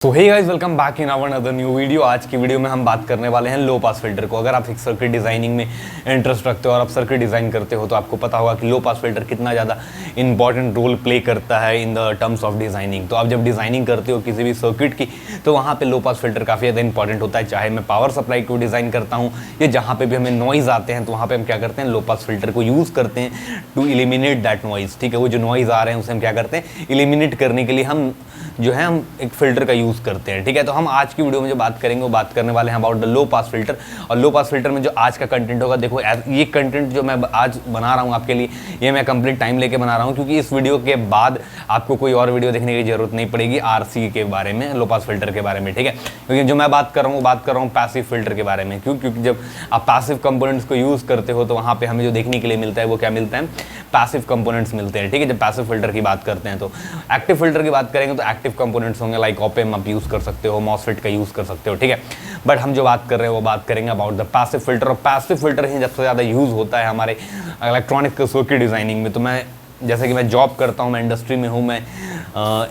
तो hey guys, welcome back in our another new video. आज की वीडियो में हम बात करने वाले हैं लो पास फिल्टर को। अगर आप एक सर्किट डिजाइनिंग में इंटरेस्ट रखते हो और आप सर्किट डिज़ाइन करते हो तो आपको पता होगा कि लो पास फिल्टर कितना ज़्यादा इंपॉर्टेंट रोल प्ले करता है in the terms of designing. तो आप जब डिज़ाइनिंग करते हो किसी भी सर्किट की तो वहाँ पे लो पास फिल्टर काफ़ी ज़्यादा इंपॉर्टेंट होता है। चाहे मैं पावर सप्लाई को डिज़ाइन करता हूँ या जहाँ पे भी हमें नॉइज़ आते हैं तो वहाँ पे हम क्या करते हैं, लो पास फिल्टर को यूज़ करते हैं टू एलिमिनेट दैट नॉइज़। ठीक है, वो जो नॉइज़ आ रहे हैं उसे हम क्या करते हैं, एलिमिनेट करने के लिए हम एक फ़िल्टर का यूज़ करते हैं। ठीक है, तो हम आज की वीडियो में जो बात करेंगे वो बात करने वाले हैं about the low pass filter. और लो पास फिल्टर में जो आज का कंटेंट होगा, देखो ये कंटेंट जो मैं आज बना रहा हूँ आपके लिए, ये मैं कंप्लीट टाइम लेके बना रहा हूँ क्योंकि इस वीडियो के बाद आपको कोई और वीडियो देखने की जरूरत नहीं पड़ेगी आरसी के बारे में, लो पास फिल्टर के बारे में। ठीक है, क्योंकि जो मैं बात कर रहा हूँ पैसिव फिल्टर के बारे में। क्योंकि जब आप पैसिव कंपोनेंट्स को यूज़ करते हो तो वहाँ पे हमें जो देखने के लिए मिलता है वो क्या मिलता है, पैसिव कंपोनेंट्स मिलते हैं। ठीक है, जब पैसिव फिल्टर की बात करते हैं तो एक्टिव फिल्टर की बात करेंगे तो एक्टिव कंपोनेंट्स होंगे, लाइक ऑप एम्प आप यूज़ कर सकते हो, मॉसफेट का यूज़ कर सकते हो। ठीक है, बट हम जो बात कर रहे हैं वो बात करेंगे अबाउट द पैसिव फिल्टर। और पैसिव फिल्टर ही सबसे ज़्यादा यूज़ होता है हमारे इलेक्ट्रॉनिक सर्किट डिज़ाइनिंग में। तो मैं जैसे कि मैं जॉब करता हूँ, मैं इंडस्ट्री में हूँ, मैं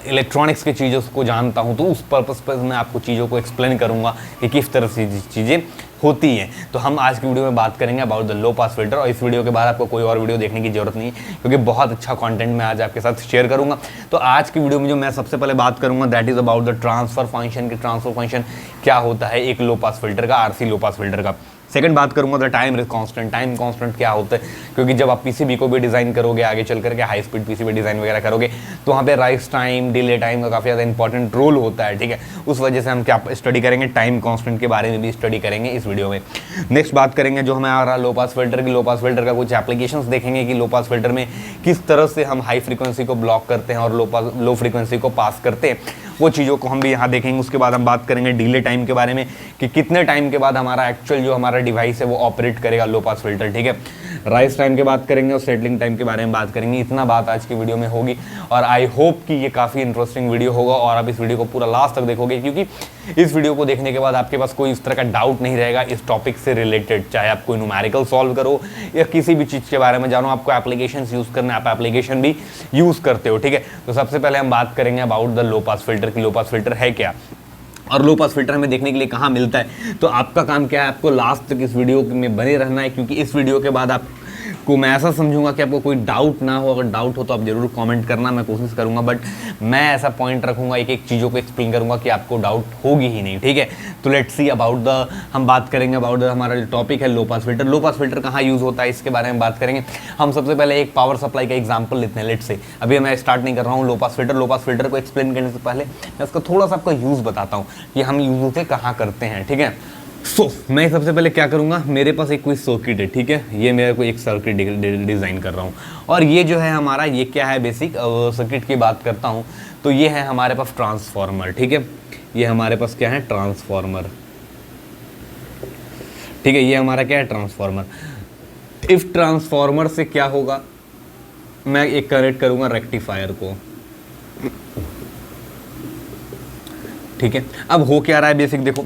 इलेक्ट्रॉनिक्स की चीज़ों को जानता हूँ, तो उस पर्पज़ पर मैं आपको चीज़ों को एक्सप्लेन करूँगा कि किस तरह से चीज़ें होती हैं। तो हम आज की वीडियो में बात करेंगे about the low pass filter. और इस वीडियो के बाद आपको कोई और वीडियो देखने की जरूरत नहीं है क्योंकि बहुत अच्छा कंटेंट मैं आज आपके साथ शेयर करूंगा। तो आज की वीडियो में जो मैं सबसे पहले बात करूंगा that is about the transfer function. की ट्रांसफर फंक्शन क्या होता है एक लो पास फिल्टर का, आरसी लो पास फिल्टर का। सेकंड बात करूंगा the time constant. Time constant क्या होता है, क्योंकि जब आप पीसीबी को भी डिज़ाइन करोगे आगे चल करके, हाई स्पीड पीसीबी डिज़ाइन वगैरह करोगे तो वहाँ पे राइस टाइम, डिले टाइम का काफ़ी ज़्यादा इंपॉर्टेंट रोल होता है। ठीक है, उस वजह से हम क्या स्टडी करेंगे, टाइम कांस्टेंट के बारे में भी स्टडी करेंगे इस वीडियो में। नेक्स्ट बात करेंगे जो हमें आ रहा लो पास फिल्टर की। लो पास फिल्टर का कुछ एप्लीकेशंस देखेंगे कि लो पास फिल्टर में किस तरह से हम हाई फ्रीक्वेंसी को ब्लॉक करते हैं और लो फ्रीक्वेंसी को पास करते हैं, वो चीज़ों को हम भी यहाँ देखेंगे। उसके बाद हम बात करेंगे डिले टाइम के बारे में कि कितने टाइम के बाद हमारा एक्चुअल जो हमारा डिवाइस है वो ऑपरेट करेगा लो पास फिल्टर। ठीक है, राइस टाइम के बात करेंगे और सेटलिंग टाइम के बारे में बात करेंगे। इतना बात आज की वीडियो में होगी और आई होप कि ये काफ़ी इंटरेस्टिंग वीडियो होगा और आप इस वीडियो को पूरा लास्ट तक देखोगे क्योंकि इस वीडियो को देखने के बाद आपके पास कोई इस तरह का डाउट नहीं रहेगा इस टॉपिक से रिलेटेड। चाहे आप कोई न्यूमेरिकल सॉल्व करो या किसी भी चीज़ के बारे में जानो, आपको एप्लीकेशन यूज़ करना है, आप एप्लीकेशन भी यूज़ करते हो। ठीक है, तो सबसे पहले हम बात करेंगे about the low pass filter की। लो पास फिल्टर है क्या और लो पास फिल्टर हमें देखने के लिए कहाँ मिलता है। तो आपका काम क्या है, आपको लास्ट तक इस वीडियो में बने रहना है क्योंकि इस वीडियो के बाद आपको मैं ऐसा समझूंगा कि आपको कोई डाउट ना हो। अगर डाउट हो तो आप जरूर कमेंट करना, मैं कोशिश करूंगा, बट मैं ऐसा पॉइंट रखूंगा, एक एक चीज़ों को एक्सप्लेन करूंगा कि आपको डाउट होगी ही नहीं। ठीक है, तो लेट्स सी अबाउट द, हम बात करेंगे अबाउट द हमारा जो टॉपिक है लो पास फिल्टर। लो पास फिल्टर कहाँ यूज़ होता है इसके बारे में बात करेंगे। हम सबसे पहले एक पावर सप्लाई का एग्जाम्पल लेते हैं। लेट्स से अभी मैं स्टार्ट नहीं कर रहा हूँ लो पास फिल्टर। लो पास फिल्टर को एक्सप्लेन करने से पहले मैं उसका थोड़ा सा आपको यूज़ बताता हूँ कि हम यूज़ उसे कहाँ करते हैं। ठीक है, मैं सबसे पहले क्या करूंगा, मेरे पास एक कोई सर्किट है। ठीक है, ये मेरे को एक सर्किट डिज़ाइन कर रहा हूँ और ये जो है हमारा, ये क्या है, बेसिक सर्किट की बात करता हूँ तो ये है हमारे पास ट्रांसफॉर्मर। ठीक है, ये हमारे पास क्या है, ट्रांसफॉर्मर। ठीक है, ये हमारा क्या है, ट्रांसफॉर्मर। इफ ट्रांसफॉर्मर से क्या होगा, मैं एक कनेक्ट करूंगा रेक्टिफायर को। ठीक है, अब हो क्या रहा है बेसिक देखो,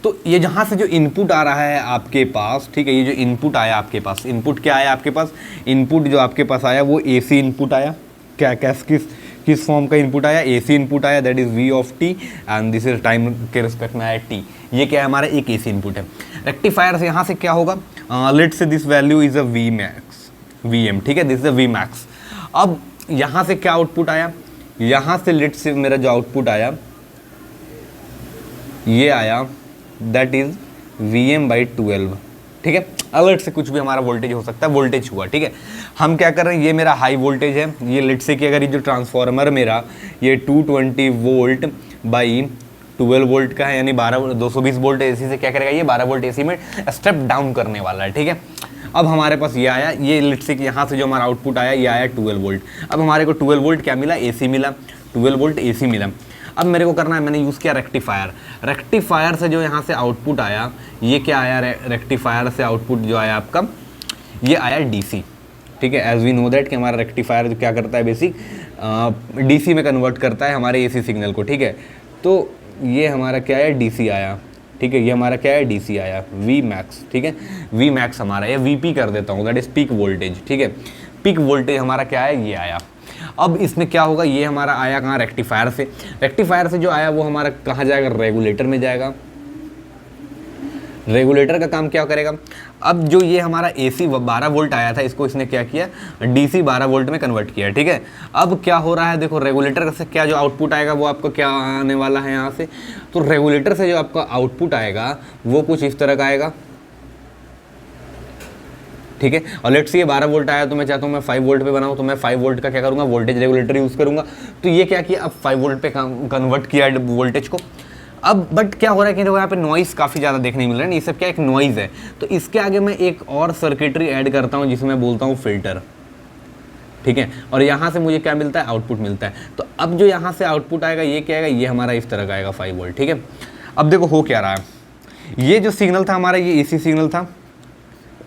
तो ये जहाँ से जो इनपुट आ रहा है आपके पास, ठीक है, ये जो इनपुट आया आपके पास, इनपुट क्या आया आपके पास, इनपुट जो आपके पास आया वो एसी इनपुट आया। क्या किस फॉर्म का इनपुट आया, एसी इनपुट आया, that is V of t and this is time के रिस्पेक्ट में आया टी। ये क्या है, हमारा एक एसी इनपुट है। रेक्टिफायर से यहाँ से क्या होगा, let's say this value is a V max, V M. ठीक है, this is a V max. अब यहाँ से क्या आउटपुट आया, यहाँ से लेट्स से मेरा जो आउटपुट आया ये आया, दैट इज Vm/12। ठीक है, अलर्ट से कुछ भी हमारा वोल्टेज हो सकता है, वोल्टेज हुआ। ठीक है, हम क्या कर रहे हैं, ये मेरा हाई वोल्टेज है, ये लेट से कि अगर ये जो ट्रांसफॉर्मर मेरा ये 220 वोल्ट बाई 12 वोल्ट का है, यानी 220 वोल्ट एसी से क्या करेगा, ये 12 वोल्ट एसी में स्टेप डाउन करने वाला है। ठीक है, अब हमारे पास ये आया, ये लेट से कि यहाँ से जो हमारा आउटपुट आया ये आया 12 वोल्ट। अब हमारे को 12 वोल्ट क्या मिला, एसी मिला, 12 वोल्ट एसी मिला। अब मेरे को करना है, मैंने यूज़ किया रेक्टिफायर। रेक्टिफायर से जो यहाँ से आउटपुट आया, ये क्या आया, रेक्टिफायर से आउटपुट जो आया आपका, ये आया डीसी। ठीक है, एज वी नो दैट कि हमारा रेक्टिफायर जो क्या करता है, बेसिक डीसी में कन्वर्ट करता है हमारे एसी सिग्नल को। ठीक है, तो ये हमारा क्या है, डीसी आया। ठीक है, ये हमारा क्या है, डीसी आया, वी मैक्स। ठीक है, वी मैक्स हमारा, या वीपी कर देता हूँ, दैट इज पीक वोल्टेज। ठीक है, पीक वोल्टेज हमारा क्या है, ये आया। अब इसमें क्या होगा, ये हमारा आया कहाँ, रेक्टिफायर से। रेक्टिफायर से जो आया वो हमारा कहाँ जाएगा, रेगुलेटर में जाएगा। रेगुलेटर का काम क्या करेगा, अब जो ये हमारा AC 12 वोल्ट आया था, इसको इसने क्या किया, DC 12 वोल्ट में कन्वर्ट किया, ठीक है। अब क्या हो रहा है, देखो रेगुलेटर से क्या जो आउटपुट आएगा वो आपको क्या आने वाला है यहाँ से, तो रेगुलेटर से जो आपका आउटपुट आएगा वो कुछ इस तरह का आएगा, ठीक है। और लेट्स से ये 12 वोल्ट आया तो मैं चाहता हूँ मैं 5 वोल्ट पे बनाऊँ, तो मैं 5 वोल्ट का क्या करूँगा, वोल्टेज रेगुलेटर यूज़ करूँगा। तो ये क्या किया, अब 5 वोल्ट पे कन्वर्ट किया वोल्टेज को। अब बट क्या हो रहा है कि देखो यहाँ पे नॉइस काफ़ी ज़्यादा देखने मिल रहा है, ये सब क्या एक नॉइज़ है। तो इसके आगे मैं एक और सर्किटरी ऐड करता हूँ जिसमें बोलता हूँ फिल्टर, ठीक है। और यहाँ से मुझे क्या मिलता है, आउटपुट मिलता है। तो अब जो यहाँ से आउटपुट आएगा ये क्या आएगा, ये हमारा इस तरह का आएगा 5 वोल्ट, ठीक है। अब देखो हो क्या रहा है, ये जो सिग्नल था हमारा ये AC सिग्नल था,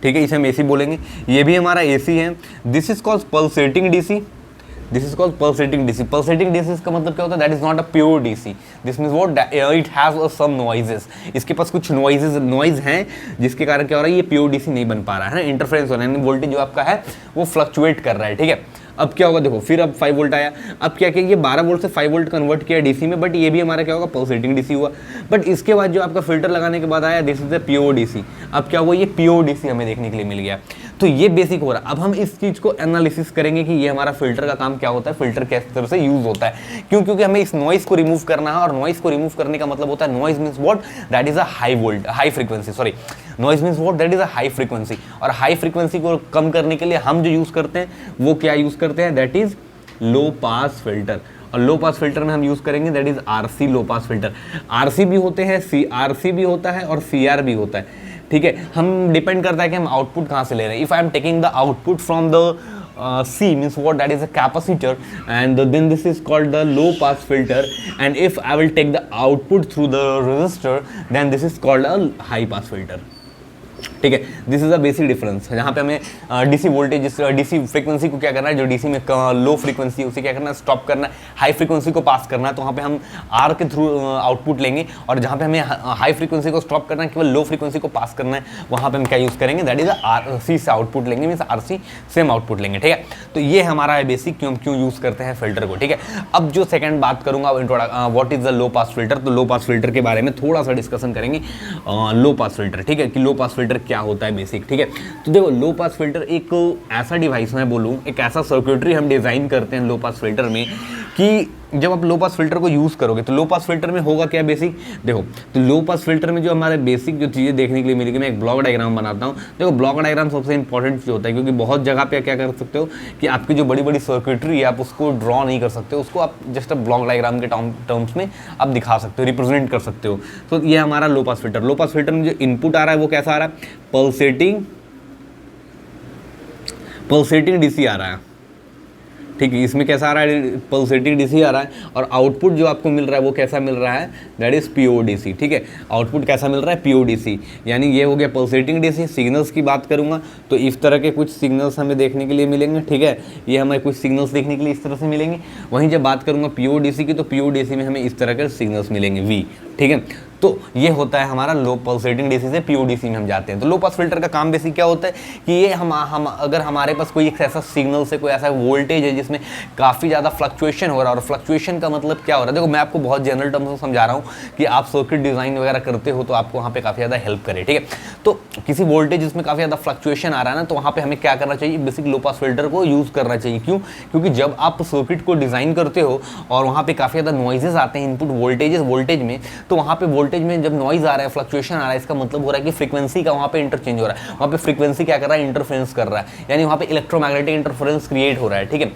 ठीक है, इसे हम AC बोलेंगे। ये भी हमारा AC है, this is called pulsating DC, this is called pulsating DC। Pulsating DC इसका मतलब क्या होता है, that is not a pure DC, this means what, it has some noises, इसके पास कुछ नॉइज हैं जिसके कारण क्या हो रहा है, ये प्योर DC नहीं बन पा रहा है, इंटरफेरेंस हो रहा है, यानी वोल्टेज जो आपका है वो फ्लक्चुएट कर रहा है, ठीक है। अब क्या होगा, देखो फिर अब 5 वोल्ट आया, अब क्या किया, ये 12 वोल्ट से 5 वोल्ट कन्वर्ट किया DC में, बट ये भी हमारा क्या होगा, पल्सेटिंग DC हुआ। बट इसके बाद जो आपका फिल्टर लगाने के बाद आया, this is the pure DC। अब क्या हुआ, ये प्योर DC हमें देखने के लिए मिल गया। तो ये बेसिक हो रहा है। अब हम इस चीज़ को एनालिसिस करेंगे कि ये हमारा फिल्टर का काम क्या होता है, फिल्टर किस तरह से यूज होता है, क्योंकि हमें इस नॉइस को रिमूव करना है। और नॉइस को रिमूव करने का मतलब होता है, noise means what, that is a high frequency, sorry, noise means what, that is a high frequency. और हाई फ्रीक्वेंसी को कम करने के लिए हम जो यूज करते हैं वो क्या यूज करते हैं, that is low pass filter. और लो पास फिल्टर में हम यूज करेंगे that is RC low pass filter. RC भी होते हैं, RC भी होता है और CR भी होता है, ठीक है। हम डिपेंड करता है कि हम आउटपुट कहाँ से ले रहे हैं। If I am taking the output from the C means what, that is a capacitor, and then this is called the low pass filter, and if I will take the output through the resistor, then this is called a high pass filter, ठीक है। This is a basic difference. यहाँ पे हमें DC voltage, DC frequency को क्या करना है, जो DC में लो फ्रीक्वेंसी है उसे क्या करना है, स्टॉप करना है, हाई फ्रीक्वेंसी को पास करना है। तो वहाँ पे हम R के थ्रू आउटपुट लेंगे, और जहाँ पे हमें हाई फ्रीक्वेंसी को स्टॉप करना है, केवल लो फ्रीक्वेंसी को पास करना है, वहाँ पे हम क्या यूज़ करेंगे, दैट इज RC से आउटपुट लेंगे, मीन्स RC सेम आउटपुट लेंगे, ठीक है। तो ये हमारा है बेसिक, क्यों यूज़ करते हैं फिल्टर को, ठीक है। अब जो सेकेंड बात करूँगा what is the low pass filter. तो लो पास फिल्टर के बारे में थोड़ा सा डिस्कशन करेंगे, लो पास फिल्टर, ठीक है, कि लो पास फिल्टर क्या होता है बेसिक, ठीक है। तो देखो लो पास फिल्टर एक ऐसा डिवाइस मैं बोलूँ, एक ऐसा सर्किटरी हम डिज़ाइन करते हैं लो पास फिल्टर में, कि जब आप लो पास फिल्टर को यूज़ करोगे तो लो पास फिल्टर में होगा क्या बेसिक, देखो तो लो पास फिल्टर में जो हमारे बेसिक जो चीज़ें देखने के लिए मिलेगी, मैं एक ब्लॉक डायग्राम बनाता हूँ। देखो ब्लॉक डायग्राम सबसे इंपॉर्टेंट चीज़ होता है, क्योंकि बहुत जगह पे क्या कर सकते हो कि आपकी जो बड़ी बड़ी सर्किटरी है आप उसको ड्रॉ नहीं कर सकते, उसको आप जस्ट ब्लॉक डायग्राम के टर्म्स में आप दिखा सकते हो, रिप्रेजेंट कर सकते हो। तो ये हमारा लो पास फिल्टर। लो पास फिल्टर में जो इनपुट आ रहा है वो कैसा आ रहा है, पल्सेटिंग DC आ रहा है, ठीक है। इसमें कैसा आ रहा है, पल्सेटिंग DC आ रहा है, और आउटपुट जो आपको मिल रहा है वो कैसा मिल रहा है, दैट इज प्योर DC, ठीक है। आउटपुट कैसा मिल रहा है, प्योर DC, यानी ये हो गया पल्सेटिंग DC। सिग्नल्स की बात करूंगा तो इस तरह के कुछ सिग्नल्स हमें देखने के लिए मिलेंगे, ठीक है। ये हमें कुछ सिग्नल्स देखने के लिए इस तरह से मिलेंगे। वहीं जब बात करूंगा प्योर DC की, तो प्योर DC में हमें इस तरह के सिग्नल्स मिलेंगे V, ठीक है। तो ये होता है हमारा लो पल्सेटिंग DC से प्योर DC में हम जाते हैं। तो लो पास फिल्टर का काम बेसिक क्या होता है कि ये हम अगर हमारे पास कोई एक ऐसा सिग्नल से कोई ऐसा वोल्टेज है जिसमें काफ़ी ज़्यादा फ्लक्चुएशन हो रहा है, और फ्लक्चुएशन का मतलब क्या हो रहा है, देखो मैं आपको बहुत जनरल टर्म्स में समझा रहा हूँ कि आप सर्किट डिज़ाइन वगैरह करते हो तो आपको वहाँ पे काफ़ी ज़्यादा हेल्प करे, ठीक है। तो किसी वोल्टेज जिसमें काफ़ी ज़्यादा फ्लक्चुएशन आ रहा है ना, तो वहाँ पर हमें क्या करना चाहिए, बेसिक लो पास फिल्टर को यूज़ करना चाहिए। क्यों, क्योंकि जब आप सर्किट को डिज़ाइन करते हो और वहाँ पर काफ़ी ज़्यादा नॉइजेस आते हैं इनपुट वोल्टेज में, तो वहाँ पर वोल्टेज में जब नॉइज आ रहा है, फ्लक्चुएशन आ रहा है, इसका मतलब हो रहा है कि फ्रीक्वेंसी का वहाँ पे इंटरचेंज हो रहा है, वहाँ पे फ्रीक्वेंसी क्या कर रहा है, इंटरफेरेंस कर रहा है, यानी वहाँ पे इलेक्ट्रोमैग्नेटिक इंटरफेरेंस क्रिएट हो रहा है, ठीक है।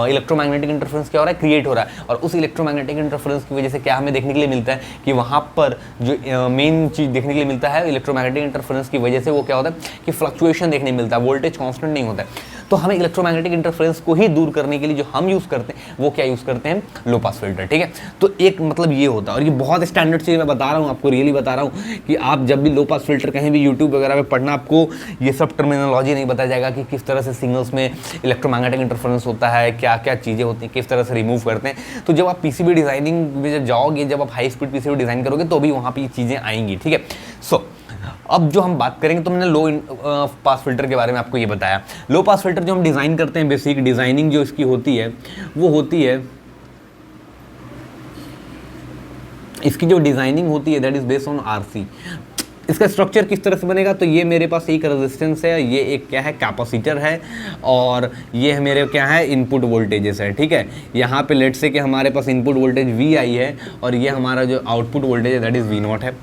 इलेक्ट्रोमैग्नेटिक इंटरफेरेंस क्या हो रहा है, क्रिएट हो रहा है, और उस इलेक्ट्रोमैग्नेटिक इंटरफेरेंस की वजह से क्या हमें देखने के लिए मिलता है कि वहाँ पर जो मेन चीज़ देखने के लिए मिलता है, इलेक्ट्रोमैग्नेटिक इंटरफेरेंस की वजह से वो क्या होता है कि फ्लक्चुएशन देखने मिलता है, वोल्टेज कॉन्स्टेंट नहीं होता है। तो हमें इलेक्ट्रोमैग्नेटिक इंटरफेरेंस को ही दूर करने के लिए जो हम यूज़ करते हैं वो क्या यूज़ करते हैं, लो पास फिल्टर, ठीक है। तो एक मतलब ये होता है, और ये बहुत स्टैंडर्ड चीज़ मैं बता रहा हूँ आपको, रियली बता रहा हूँ कि आप जब भी लो पास फिल्टर कहीं भी यूट्यूब वगैरह पे पढ़ना, आपको ये सब टर्मिनोलॉजी नहीं बताया जाएगा कि किस तरह से सिग्नल्स में इलेक्ट्रोमैग्नेटिक इंटरफेरेंस होता है, क्या क्या चीज़ें होती हैं, किस तरह से रिमूव करते हैं। तो जब आप PCB डिज़ाइनिंग में जब जाओगे, जब आप हाई स्पीड PCB डिज़ाइन करोगे तो भी वहाँ पर ये चीज़ें आएंगी, ठीक है। सो अब जो हम बात करेंगे, तो मैंने लो पास फिल्टर के बारे में आपको ये बताया। लो पास फिल्टर जो हम डिज़ाइन करते हैं, बेसिक डिज़ाइनिंग जो इसकी होती है वो होती है, इसकी जो डिज़ाइनिंग होती है that is based on RC. इसका स्ट्रक्चर किस तरह से बनेगा, तो ये मेरे पास एक रेजिस्टेंस है, ये एक क्या है कैपेसिटर है, और ये मेरे क्या है इनपुट वोल्टेजेस है, ठीक है। यहाँ पे लेट से कि हमारे पास इनपुट वोल्टेज वी आई है, और ये हमारा जो आउटपुट वोल्टेज है दैट इज़ वी नॉट है।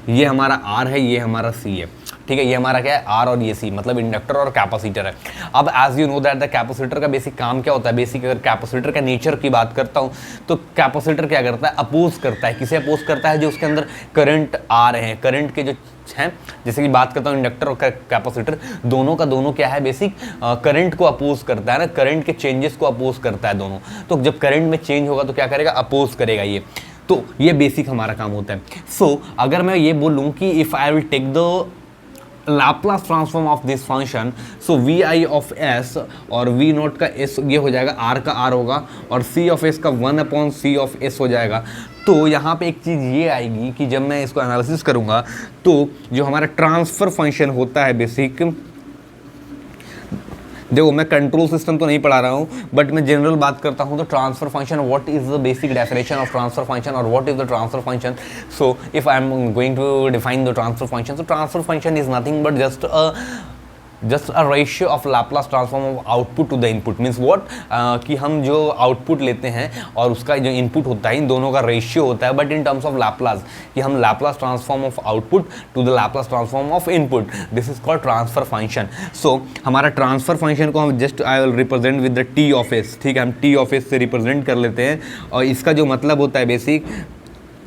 ये हमारा आर है, ये हमारा सी है, ठीक है। ये हमारा क्या है आर और ये सी, मतलब इंडक्टर और कैपेसिटर है। अब as you know that the capacitor का बेसिक काम क्या होता है, बेसिक अगर कैपेसिटर का नेचर की बात करता हूँ तो कैपेसिटर क्या करता है, अपोज करता है। किसे अपोज करता है, जो उसके अंदर करंट आ रहे हैं, करंट के जो हैं, जैसे कि बात करता हूँ इंडक्टर और कैपेसिटर, दोनों का दोनों क्या है बेसिक करंट को अपोज करता है ना, करंट के चेंजेस को अपोज करता है दोनों। तो जब करंट में चेंज होगा तो क्या करेगा, अपोज करेगा ये। तो ये बेसिक हमारा काम होता है। सो अगर मैं ये बोलूँ कि if I will take the Laplace transform of this function, so V I of s और वी नॉट का एस ये हो जाएगा, आर का आर होगा, और सी ऑफ एस का 1/c ऑफ एस हो जाएगा। तो यहाँ पे एक चीज़ ये आएगी कि जब मैं इसको एनालिसिस करूँगा तो जो हमारा ट्रांसफ़र फंक्शन होता है बेसिक, देखो मैं कंट्रोल सिस्टम तो नहीं पढ़ा रहा हूँ, बट मैं जनरल बात करता हूँ। तो transfer function, what is the basic definition of transfer function और what is the transfer function. So if I am going to define the transfer function, so transfer function is nothing but just a ratio of Laplace transform of output to the input. Means what, कि हम जो output लेते हैं और उसका जो input होता है, इन दोनों का रेशियो होता है, but in terms of Laplace, कि हम Laplace transform of output to the Laplace transform of input, this is called transfer function. So हमारा ट्रांसफर फंक्शन को हम just I will represent with the T of S, ठीक है, हम T of S से represent कर लेते हैं। और इसका जो मतलब होता है बेसिक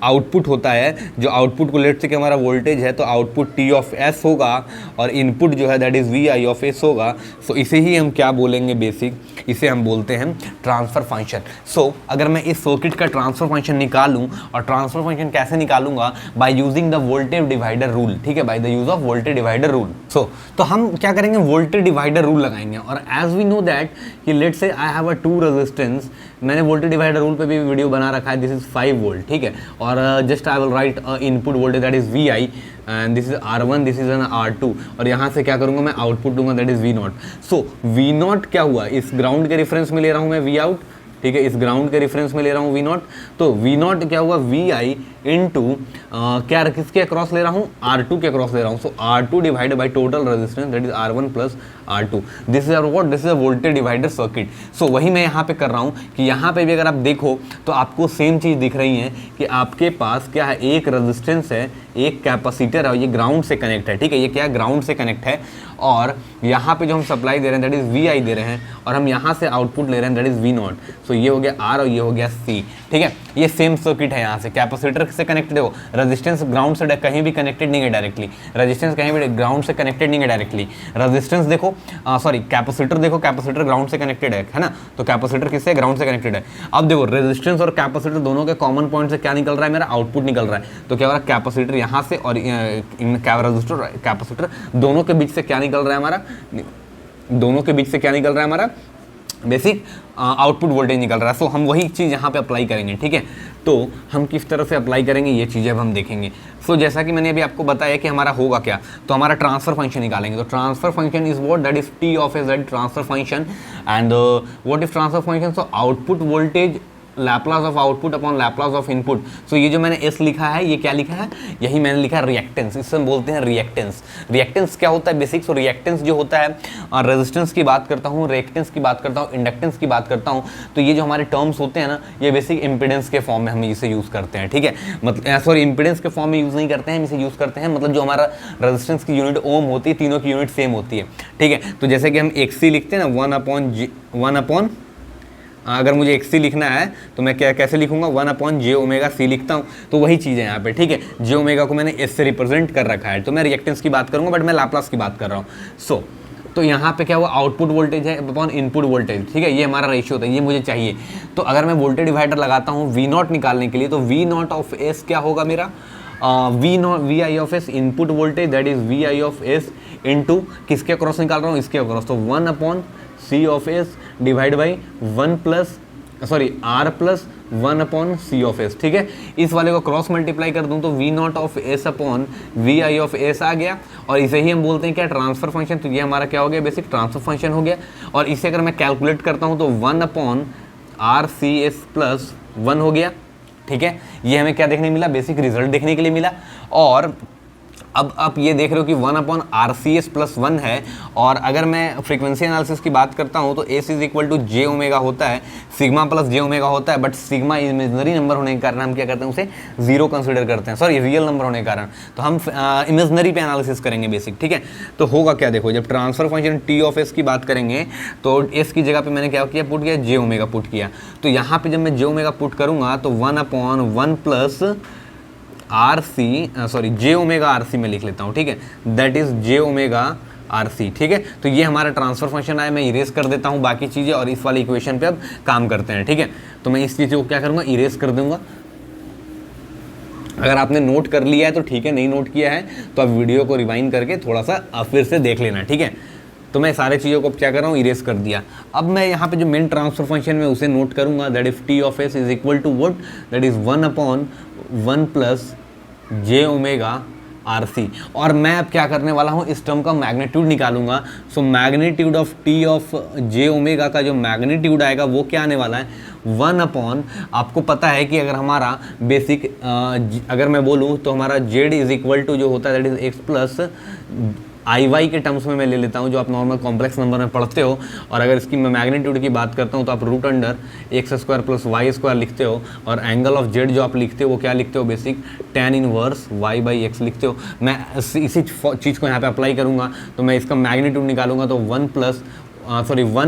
आउटपुट होता है, जो आउटपुट को लेट से कि हमारा वोल्टेज है, तो आउटपुट टी ऑफ एस होगा और इनपुट जो है that is V I of s होगा। सो इसे ही हम क्या बोलेंगे बेसिक, इसे हम बोलते हैं ट्रांसफ़र फंक्शन। सो अगर मैं इस सर्किट का ट्रांसफ़र फंक्शन निकालूँ, और ट्रांसफ़र फंक्शन कैसे निकालूंगा, by using the voltage divider rule, ठीक है, by the use of voltage divider rule. So तो हम क्या करेंगे, वोल्टेज डिवाइडर रूल लगाएंगे। और एज वी नो दैट कि let say I have a 2 resistance, मैंने वोल्टेज डिवाइडर रूल पे भी वीडियो बना रखा है, दिस इज 5 वोल्ट, ठीक है। और just I will write input voltage that is V I, and this is R1, this is an R2, और यहाँ से क्या करूँगा मैं आउटपुट दूंगा that is V not. So V not क्या हुआ, इस ग्राउंड के रेफरेंस में ले रहा हूँ मैं V आउट, ठीक है, इस ग्राउंड के रेफरेंस में ले रहा हूँ V नॉट। तो V नॉट क्या हुआ, वी आई इंटू क्या किसके अक्रॉस ले रहा हूँ, R2 के अक्रॉस ले रहा हूँ। So R2 divided by total resistance that is R1 plus R2, this is what, this is a voltage divider circuit. So वही मैं यहाँ पे कर रहा हूँ कि यहाँ पे भी अगर आप देखो तो आपको सेम चीज़ दिख रही है कि आपके पास क्या है, एक रेजिस्टेंस है, एक कैपेसिटर है, और ये ग्राउंड से कनेक्ट है, ठीक है, ये क्या है ग्राउंड से कनेक्ट है। और यहाँ पे जो हम सप्लाई दे रहे हैं दैट इज़ वी आई दे रहे हैं, और हम यहाँ से आउटपुट ले रहे हैं दैट इज़ वी नॉट। सो ये हो गया आर और ये हो गया सी, ठीक है। ये सेम सर्किट है, यहाँ से कैपेसिटर से कनेक्टेड हो, रेजिस्टेंस ग्राउंड से कहीं भी कनेक्टेड नहीं है डायरेक्टली, रेजिस्टेंस कहीं भी ग्राउंड से कनेक्टेड नहीं है डायरेक्टली। रेजिस्टेंस देखो, सॉरी कैपेसिटर देखो, कैपेसिटर ग्राउंड से कनेक्टेड है ना, तो कैपेसिटर किससे, ग्राउंड से कनेक्टेड है। अब देखो रेजिस्टेंस और कैपेसिटर दोनों के कॉमन पॉइंट से क्या निकल रहा है, मेरा आउटपुट निकल रहा है। तो क्या हो रहा है, कैपेसिटर यहाँ से और रेजिस्टर कैपेसिटर दोनों के बीच से क्या निकल रहा है हमारा, दोनों के बीच से क्या निकल रहा है हमारा बेसिक आउटपुट वोल्टेज निकल रहा है। सो हम वही चीज़ यहाँ पे अप्लाई करेंगे, ठीक है। तो हम किस तरह से अप्लाई करेंगे ये चीज़ें अब हम देखेंगे। सो जैसा कि मैंने अभी आपको बताया कि हमारा होगा क्या, तो हमारा ट्रांसफर फंक्शन निकालेंगे। तो transfer function is what, that is T of S, that transfer function. And what is transfer function, so output voltage Laplace of output upon Laplace of input. So ये जो मैंने एस लिखा है, ये क्या लिखा है, यही मैंने लिखा है रिएक्टेंस, इससे हम बोलते हैं रिएक्टेंस। रिएक्टेंस क्या होता है बेसिक, सो रिएक्टेंस जो होता है, रेजिस्टेंस की बात करता हूँ, रिएक्टेंस की बात करता हूँ, इंडक्टेंस की बात करता हूँ, तो ये जो हमारे टर्म्स होते हैं ना, ये बेसिक इंपिडेंस के फॉर्म में हम इसे यूज़ करते हैं, ठीक है। मतलब सॉरी इंपिडेंस के फॉर्म में यूज़ नहीं करते हैं, हम इसे यूज़ करते हैं मतलब जो हमारा रेजिस्टेंस की यूनिट ओम होती है, तीनों की यूनिट सेम होती है, ठीक है। तो जैसे कि हम XC लिखते हैं ना, 1 अगर मुझे XC लिखना है तो मैं क्या कैसे लिखूंगा, 1/j⍵c लिखता हूँ। तो वही चीज़ है यहाँ पे, ठीक है। j⍵ को मैंने S से रिप्रेजेंट कर रखा है, तो मैं रिएक्टेंस की बात करूँगा, बट मैं लाप्लास की बात कर रहा हूँ। सो तो यहाँ पे क्या हुआ, आउटपुट वोल्टेज है अपॉन इनपुट वोल्टेज, ठीक है, ये हमारा रेशियो होता है, ये मुझे चाहिए। तो अगर मैं वोल्टेज डिवाइडर लगाता हूँ V नॉट निकालने के लिए, तो V नॉट ऑफ S क्या होगा मेरा, V I of s input voltage that is V I of s into किसके अक्रॉस निकाल रहा हूँ, इसके अक्रॉस, तो 1/c of s divide by 1 plus sorry R plus 1 upon C of S, ठीक है। इस वाले को क्रॉस मल्टीप्लाई कर दूं तो V naught of S upon V I of S आ गया, और इसे ही हम बोलते हैं क्या, ट्रांसफर फंक्शन। तो ये हमारा क्या हो गया, बेसिक ट्रांसफर फंक्शन हो गया। और इसे अगर मैं कैलकुलेट करता हूं तो 1 upon R C s plus 1 हो गया, ठीक है। ये हमें क्या देखने मिला, बेसिक रिजल्ट देखने के लिए मिला। और अब आप ये देख रहे हो कि 1 upon R C s plus 1 है। और अगर मैं फ्रीक्वेंसी एनालिसिस की बात करता हूँ तो s is equal to j omega होता है, सिग्मा प्लस जे ओमेगा होता है। बट सिग्मा इमेजनरी नंबर होने के कारण हम क्या करते हैं, उसे जीरो कंसिडर करते हैं, सॉरी रियल नंबर होने के कारण। तो हम इमेजनरी पे एनालिसिस करेंगे बेसिक, ठीक है। तो होगा क्या, देखो जब transfer function T of S की बात करेंगे तो एस की जगह पे मैंने क्या किया, पुट किया जे ओमेगा पुट किया। तो यहाँ पे जब मैं जे ओमेगा पुट करूँगा तो 1 upon 1 plus R C, sorry J omega R C में लिख लेता हूँ, ठीक है। That is J omega R C, ठीक है। तो ये हमारा ट्रांसफर फंक्शन आया, मैं इरेज कर देता हूँ बाकी चीज़ें और इस वाली इक्वेशन पे अब काम करते हैं, ठीक है। तो मैं इस चीज़ को क्या करूँगा, इरेज कर दूंगा। अगर आपने नोट कर लिया है तो ठीक है, नहीं नोट किया है तो आप वीडियो को रिवाइंड करके थोड़ा सा फिर से देख लेना, ठीक है। तो मैं सारे चीज़ों को क्या कर रहा हूँ, इरेज कर दिया। अब मैं यहाँ पे जो मेन ट्रांसफर फंक्शन में उसे नोट करूँगा, that is T of s is equal to what, that is 1 upon 1 plus J omega R C. और मैं अब क्या करने वाला हूँ, इस टर्म का मैग्नीट्यूड निकालूंगा। So magnitude of T of J omega का जो मैग्नीट्यूड आएगा वो क्या आने वाला है, 1 अपॉन, आपको पता है कि अगर हमारा बेसिक अगर मैं बोलूँ तो हमारा जेड इज इक्वल टू जो होता है that is x plus i y के टर्म्स में मैं ले लेता हूँ, जो आप नॉर्मल कॉम्प्लेक्स नंबर में पढ़ते हो। और अगर इसकी मैं मैग्नीट्यूड की बात करता हूँ तो आप root under x square plus y square लिखते हो, और एंगल ऑफ जेड जो आप लिखते हो वो क्या लिखते हो, basic tan inverse y by x लिखते हो। मैं इसी चीज़ को यहाँ पे अप्लाई करूँगा तो मैं इसका मैग्नीट्यूड निकालूंगा तो 1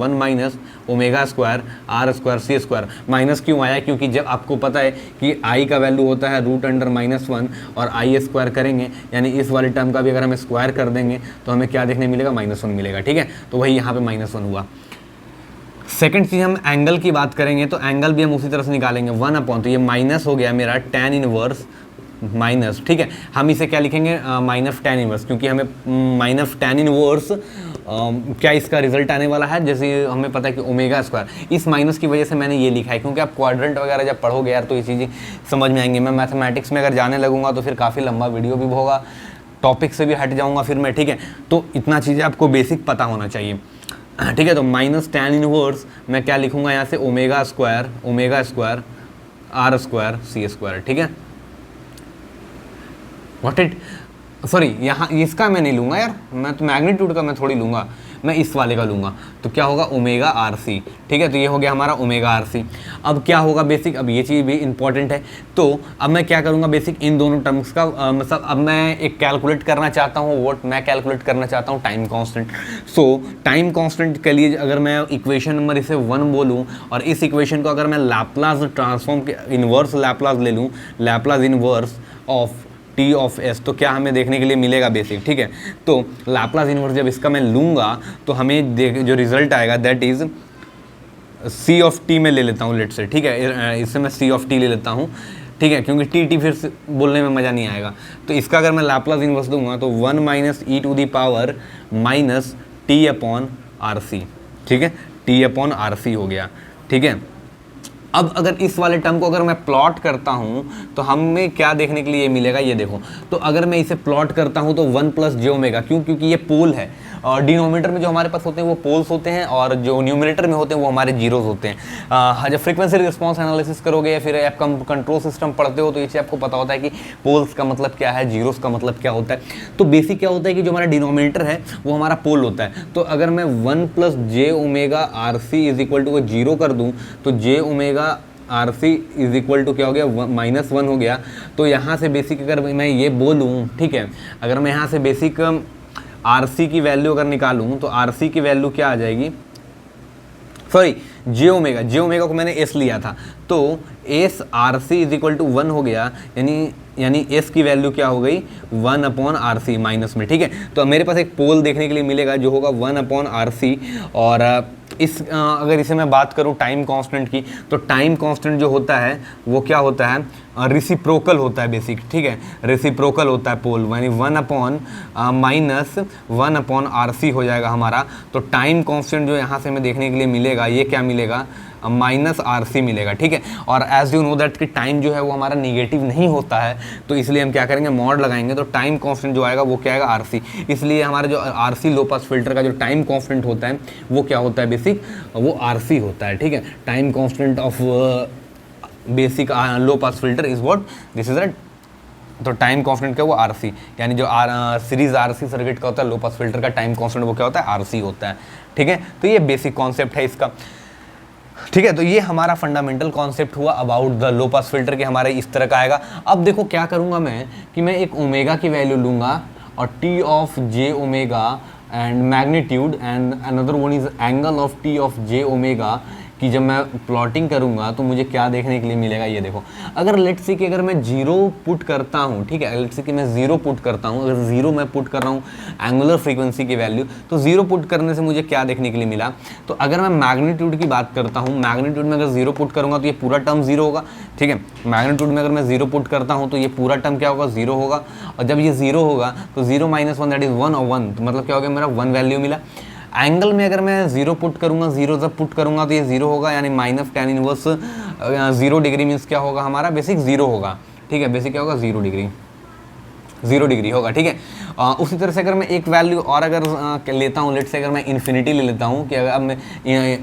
minus omega square R square C square. Minus क्यों आया, क्योंकि जब आपको पता है कि आई का वैल्यू होता है रूट अंडर -1 और आई स्क्वायर करेंगे, यानी इस वाले टर्म का भी अगर हम स्क्वायर कर देंगे तो हमें क्या देखने मिलेगा, -1 मिलेगा, ठीक है। तो वही यहाँ पे -1 हुआ। सेकंड चीज़ हम एंगल की बात करेंगे तो एंगल भी हम उसी तरह से निकालेंगे, 1 अपॉन, तो ये माइनस हो गया मेरा टेन इनवर्स माइनस, ठीक है। हम इसे क्या लिखेंगे, माइनस टेन इनवर्स, क्योंकि हमें माइनस टेन इनवर्स क्या इसका रिजल्ट आने वाला है, जैसे हमें पता है कि ओमेगा स्क्वायर। इस माइनस की वजह से मैंने ये लिखा है, क्योंकि आप क्वाड्रेंट वगैरह जब पढ़ोगे यार तो ये चीज़ें समझ में आएंगी। मैं मैथमेटिक्स में अगर जाने लगूंगा तो फिर काफ़ी लंबा वीडियो भी होगा, टॉपिक से भी हट जाऊँगा फिर मैं, ठीक है। तो इतना चीज़ें आपको बेसिक पता होना चाहिए, ठीक है। तो माइनस टेन इनवर्स मैं क्या लिखूंगा यहाँ से, omega square R square C square, ठीक है। व्हाट इट, सॉरी यहाँ इसका मैं नहीं लूँगा यार, मैं तो मैग्नीट्यूड का मैं थोड़ी लूँगा, मैं इस वाले का लूँगा। तो क्या होगा, ओमेगा आर सी, ठीक है। तो ये हो गया हमारा ओमेगा आर सी। अब क्या होगा बेसिक, अब ये चीज़ भी इंपॉर्टेंट है। तो अब मैं क्या करूँगा बेसिक, इन दोनों टर्म्स का मतलब अब मैं एक कैलकुलेट करना चाहता हूँ, व्हाट मैं कैलकुलेट करना चाहता हूँ, टाइम कांस्टेंट। सो टाइम कांस्टेंट के लिए अगर मैं इक्वेशन नंबर इसे 1 बोलूँ और इस इक्वेशन को अगर मैं लैप्लास ट्रांसफॉर्म के इन्वर्स लैप्लास ले लूँ, Laplace inverse of T of S, तो क्या हमें देखने के लिए मिलेगा बेसिक, ठीक है। तो लैप्लास इन्वर्स जब इसका मैं लूँगा तो हमें जो रिजल्ट आएगा that is C of t में ले लेता हूँ लेट से, ठीक है। इससे मैं सी ऑफ टी ले लेता हूँ, ठीक है, क्योंकि टी फिर से बोलने में मज़ा नहीं आएगा। तो इसका अगर मैं लैप्लास इन्वर्स दूंगा तो 1 minus e to the power minus t upon R C, ठीक है, टी अपॉन आर सी हो गया, ठीक है। अब अगर इस वाले टर्म को अगर मैं प्लॉट करता हूँ तो हमें क्या देखने के लिए मिलेगा, ये देखो। तो अगर मैं इसे प्लॉट करता हूँ तो 1 प्लस जे ओमेगा, क्यों, क्योंकि ये पोल है और डिनोमिनेटर में जो हमारे पास होते हैं वो पोल्स होते हैं और जो न्यूमिनेटर में होते हैं वो हमारे जीरोज होते हैं। जब फ्रीक्वेंसी रिस्पांस एनालिसिस करोगे या फिर आप कंट्रोल सिस्टम पढ़ते हो तो इससे आपको पता होता है कि पोल्स का मतलब क्या है, जीरोस का मतलब क्या होता है। तो बेसिक क्या होता है कि जो हमारा डिनोमिनेटर है वो हमारा पोल होता है। तो अगर मैं 1 plus J omega R C is equal to 0 कर दूँ तो J omega R C is equal to क्या हो गया, -1 हो गया। तो यहाँ से बेसिक अगर मैं ये बोलूँ, ठीक है, अगर मैं यहाँ से बेसिक आर सी की वैल्यू अगर निकालूँ तो आर सी की वैल्यू क्या आ जाएगी, सॉरी जे ओमेगा को मैंने एस लिया था तो s R C is equal to 1 हो गया, यानी एस की वैल्यू क्या हो गई, 1 अपॉन आर सी माइनस में, ठीक है। तो मेरे पास एक पोल देखने के लिए मिलेगा जो होगा 1 अपॉन आर सी। और अगर इसे मैं बात करूं टाइम कांस्टेंट की तो टाइम कांस्टेंट जो होता है वो क्या होता है, रिसिप्रोकल होता है बेसिक, ठीक है, रिसिप्रोकल होता है पोल, यानी 1 अपॉन माइनस 1 अपॉन RC हो जाएगा हमारा। तो टाइम कांस्टेंट जो यहाँ से हमें देखने के लिए मिलेगा, ये क्या मिलेगा, माइनस RC मिलेगा, ठीक है। और एज यू नो दैट कि टाइम जो है वो हमारा निगेटिव नहीं होता है, तो इसलिए हम क्या करेंगे, मॉड लगाएंगे, तो टाइम कांस्टेंट जो आएगा वो क्या आएगा, RC। इसलिए हमारा जो RC लो पास फिल्टर का जो टाइम कांस्टेंट होता है वो क्या होता है बेसिक, वो RC होता है, ठीक है। Time constant of basic low pass filter is what, this is अ, तो टाइम कांस्टेंट क्या, वो RC, यानी जो सीरीज RC सर्किट का होता है लो पास फिल्टर का टाइम कांस्टेंट वो क्या होता है, RC होता है, ठीक है। तो ये बेसिक कॉन्सेप्ट है इसका, ठीक है। तो ये हमारा फंडामेंटल कॉन्सेप्ट हुआ about the low pass filter के, हमारे इस तरह का आएगा। अब देखो क्या करूंगा मैं कि मैं एक ओमेगा की वैल्यू लूंगा और T of J omega and magnitude and another one is angle of T of J omega कि जब मैं प्लॉटिंग करूंगा तो मुझे क्या देखने के लिए मिलेगा, ये देखो। अगर लेट्स से कि अगर मैं 0 पुट करता हूँ, ठीक है, लेट्स से कि मैं 0 पुट करता हूँ, अगर 0 मैं पुट कर रहा हूँ एंगुलर फ्रीक्वेंसी की वैल्यू, तो 0 पुट करने से मुझे क्या देखने के लिए मिला। तो अगर मैं मैग्नीट्यूड की बात करता हूँ, मैग्नीट्यूड में अगर 0 पुट करूँगा तो ये पूरा टर्म 0 होगा, ठीक है। मैग्नीट्यूड में अगर मैं 0 पुट करता हूँ तो ये पूरा टर्म क्या होगा, 0 होगा। और जब ये 0 होगा तो 0 माइनस 1 दैट इज 1 और 1, तो मतलब क्या हो गया, मेरा 1 वैल्यू मिला। एंगल में अगर मैं 0 पुट करूंगा, 0 जब पुट करूंगा तो ये 0 होगा, यानी minus tan inverse 0 degree means क्या होगा, हमारा बेसिक 0 होगा, ठीक है। बेसिक क्या होगा, 0 डिग्री होगा, ठीक है। उसी तरह से अगर मैं एक वैल्यू और अगर लेता हूँ, लेट्स से अगर मैं इन्फिनिटी ले लेता हूँ कि अगर अब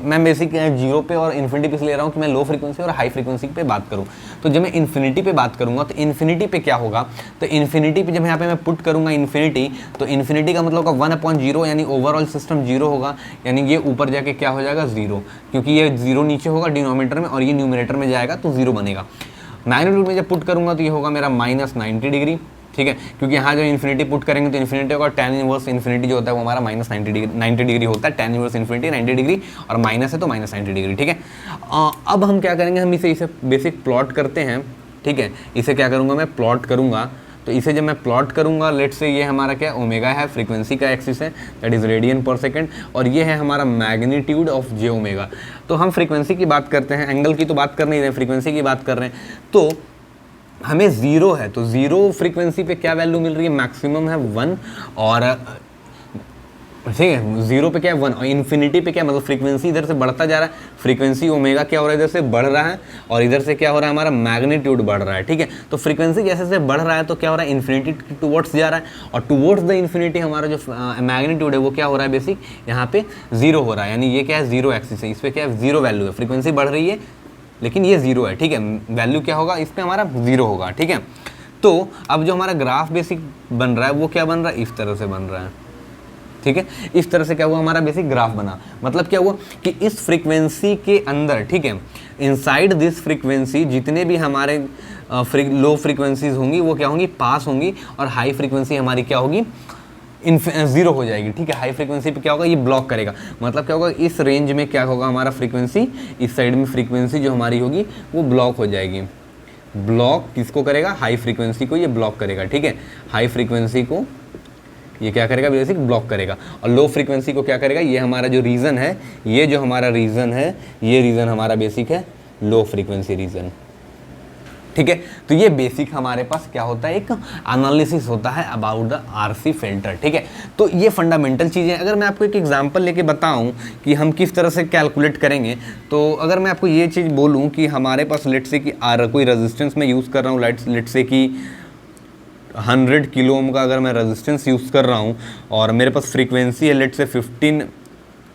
मैं बेसिक 0 पे और इन्फिनिटी पे से ले रहा हूँ कि मैं लो फ्रीक्वेंसी और हाई फ्रीक्वेंसी पे बात करूँ। तो जब मैं इन्फिनिटी पे बात करूँगा तो इन्फिनिटी पे क्या होगा, तो इन्फिनिटी पे जब यहाँ पे मैं पुट करूँगा इन्फिनिटी, तो इन्फिनिटी का मतलब होगा 1/0, यानी ओवरऑल सिस्टम 0 होगा, यानी ये ऊपर जाके क्या हो जाएगा, 0, क्योंकि ये 0 नीचे होगा डिनोमिनेटर में और ये न्यूमिनेटर में जाएगा तो 0 बनेगा। मैग्नीट्यूड में जब पुट करूँगा तो ये होगा मेरा माइनस 90 डिग्री, ठीक है, क्योंकि यहाँ जो इन्फिनिटी पुट करेंगे तो इन्फिनिटी होगा, tan इनवर्स इन्फिनिटी जो होता है वो हमारा माइनस 90 डिग्री होता है, tan इनवर्स इन्फिनिटी 90 डिग्री और माइनस है तो माइनस 90 डिग्री, ठीक है। अब हम क्या करेंगे, हम इसे बेसिक प्लॉट करते हैं, ठीक है। इसे क्या करूँगा, मैं प्लॉट करूँगा, तो इसे जब मैं प्लॉट करूँगा, लेट्स से ये हमारा क्या ओमेगा है, फ्रीक्वेंसी का एक्सिस है, दैट इज़ रेडियन पर सेकेंड, और ये है हमारा मैग्नीट्यूड ऑफ J ओमेगा। तो हम फ्रीक्वेंसी की बात करते हैं, एंगल की तो बात कर नहीं रहे, फ्रीक्वेंसी की बात कर रहे हैं। तो हमें 0 है, तो 0 फ्रीक्वेंसी पे क्या वैल्यू मिल रही है, मैक्सिमम है 1, और ठीक है 0 पे क्या है 1, और इन्फिनिटी पे क्या मतलब फ्रीक्वेंसी इधर से बढ़ता जा रहा है, फ्रीक्वेंसी ओमेगा क्या हो रहा है, इधर से बढ़ रहा है, और इधर से क्या हो रहा है, हमारा मैग्नीट्यूड बढ़ रहा है, ठीक है। तो फ्रीक्वेंसी जैसे जैसे बढ़ रहा है तो क्या हो रहा है, इन्फिनिटी टुवर्ड्स जा रहा है, और टुवर्ड्स द इन्फिनिटी हमारा जो मैग्नीट्यूड है वो क्या हो रहा है, बेसिक यहाँ पे 0 हो रहा है, यानी ये क्या है, 0 एक्सिस है, इस पर क्या है 0 वैल्यू है, फ्रीक्वेंसी बढ़ रही है लेकिन ये 0 है, ठीक है। वैल्यू क्या होगा, इस पे हमारा 0 होगा, ठीक है। तो अब जो हमारा ग्राफ बेसिक बन रहा है वो क्या बन रहा है, इस तरह से बन रहा है, ठीक है। इस तरह से क्या हुआ, हमारा बेसिक ग्राफ बना, मतलब क्या हुआ कि इस फ्रीक्वेंसी के अंदर, ठीक है, इनसाइड दिस फ्रीक्वेंसी जितने भी हमारे लो फ्रीक्वेंसीज होंगी वो क्या होंगी, पास होंगी, और हाई फ्रीक्वेंसी हमारी क्या होगी, 0 हो जाएगी, ठीक है। हाई फ्रीक्वेंसी पे क्या होगा, ये ब्लॉक करेगा, मतलब क्या होगा, इस रेंज में क्या होगा, हमारा फ्रीक्वेंसी, इस साइड में फ्रीक्वेंसी जो हमारी होगी वो ब्लॉक हो जाएगी। ब्लॉक किसको करेगा, हाई फ्रीक्वेंसी को ये ब्लॉक करेगा, ठीक है। हाई फ्रीक्वेंसी को ये क्या करेगा, बेसिक ब्लॉक करेगा, और लो फ्रीक्वेंसी को क्या करेगा, ये हमारा जो रीजन है, ये जो हमारा रीजन है, ये रीजन हमारा बेसिक है लो फ्रीक्वेंसी रीजन, ठीक है। तो ये बेसिक हमारे पास क्या होता है, एक एनालिसिस होता है अबाउट द RC फिल्टर, ठीक है। तो ये फंडामेंटल चीज़ें, अगर मैं आपको एक एग्जांपल लेके बताऊं कि हम किस तरह से कैलकुलेट करेंगे, तो अगर मैं आपको ये चीज़ बोलूं कि हमारे पास लेट से कि कोई रेजिस्टेंस में यूज़ कर रहा हूँ, लेट से कि 100 किलो ओम का अगर मैं रेजिस्टेंस यूज़ कर रहा हूँ और मेरे पास फ्रीक्वेंसी है लेट से 15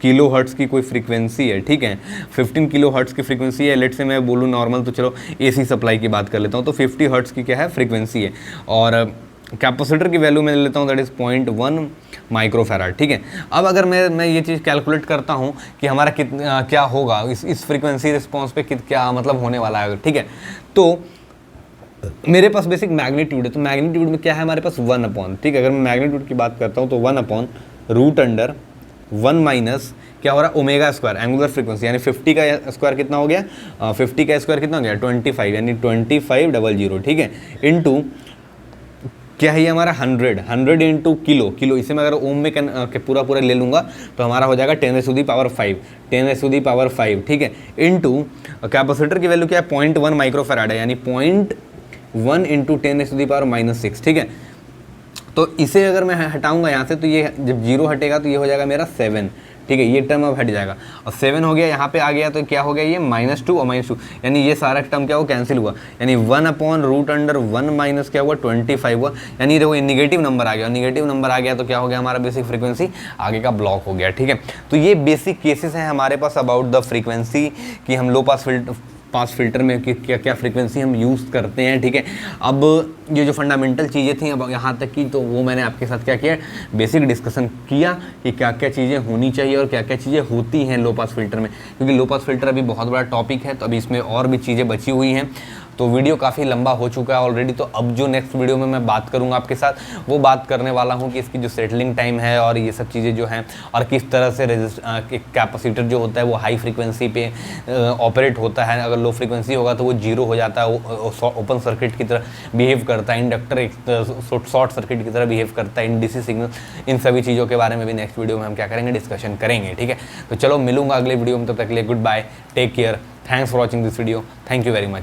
किलो हर्ट्ज़ की कोई फ्रीक्वेंसी है, ठीक है। 15 किलो हर्ट्ज़ की फ्रीक्वेंसी है, लेट से मैं बोलूँ नॉर्मल, तो चलो AC सप्लाई की बात कर लेता हूँ, तो 50 हर्ट्ज़ की क्या है फ्रीक्वेंसी है, और कैपेसिटर की वैल्यू मैं ले लेता हूँ दैट इज़ 0.1 माइक्रोफैराड, ठीक है। अब अगर मैं ये चीज़ कैलकुलेट करता हूँ कि हमारा कितना क्या होगा इस फ्रीक्वेंसी रिस्पॉन्स पे क्या मतलब होने वाला है, ठीक है। तो मेरे पास बेसिक मैग्नीट्यूड है, तो मैग्नीट्यूड में क्या है हमारे पास 1 अपॉन, ठीक है। अगर मैं मैग्नीट्यूड की बात करता हूँ तो 1 अपॉन √1 माइनस क्या हो रहा है, ओमेगा स्क्वायर एंगुलर फ्रीक्वेंसी, यानी 50 का स्क्वायर कितना हो गया, 50 का स्क्वायर कितना हो गया 25, यानी 2500, ठीक है, इनटू क्या है ये हमारा 100 इंटू किलो, इसे मैं अगर ओम में पूरा ले लूँगा तो हमारा हो जाएगा 10⁵, ठीक है, इनटू कैपेसिटर की वैल्यू क्या है 0.1 माइक्रोफैराड है, यानी 1 × 10⁻⁻⁶, ठीक है। तो इसे अगर मैं हटाऊंगा यहाँ से तो ये जब 0 हटेगा तो ये हो जाएगा मेरा 7, ठीक है, ये टर्म अब हट जाएगा और 7 हो गया, यहाँ पे आ गया तो क्या हो गया ये -2 और -2, यानी ये सारा टर्म क्या हुआ, कैंसिल हुआ, यानी 1/√1 माइनस क्या हुआ 25 हुआ, यानी देखो ये निगेटिव नंबर आ गया, और निगेटिव नंबर आ गया तो क्या हो गया हमारा बेसिक फ्रीक्वेंसी आगे का ब्लॉक हो गया, ठीक है। तो ये बेसिक केसेस हैं हमारे पास अबाउट द फ्रीक्वेंसी कि हम लो पास फिल्टर में क्या क्या फ्रीक्वेंसी हम यूज़ करते हैं, ठीक है। अब ये जो फंडामेंटल चीज़ें थी अब यहाँ तक की, तो वो मैंने आपके साथ क्या किया, बेसिक डिस्कशन किया कि क्या क्या चीज़ें होनी चाहिए और क्या क्या चीज़ें होती हैं लो पास फिल्टर में, क्योंकि लो पास फिल्टर अभी बहुत बड़ा टॉपिक है, तो अभी इसमें और भी चीज़ें बची हुई हैं। तो वीडियो काफ़ी लंबा हो चुका है ऑलरेडी, तो अब जो नेक्स्ट वीडियो में मैं बात करूंगा आपके साथ, वो बात करने वाला हूं कि इसकी जो सेटलिंग टाइम है और ये सब चीज़ें जो हैं, और किस तरह से कैपेसिटर जो होता है वो हाई फ्रीक्वेंसी पे ऑपरेट होता है, अगर लो फ्रीक्वेंसी होगा तो वो 0 हो जाता है, ओपन सर्किट की तरह बिहेव करता है, इंडक्टर एक शॉर्ट सर्किट की तरह बिहेव करता है, इन डीसी सिग्नल, इन सभी चीज़ों के बारे में भी नेक्स्ट वीडियो में हम क्या करेंगे, डिस्कशन करेंगे, ठीक है। तो चलो मिलूंगा अगले वीडियो में, तब तक के लिए good bye, take care, thanks for watching this video, thank you very much.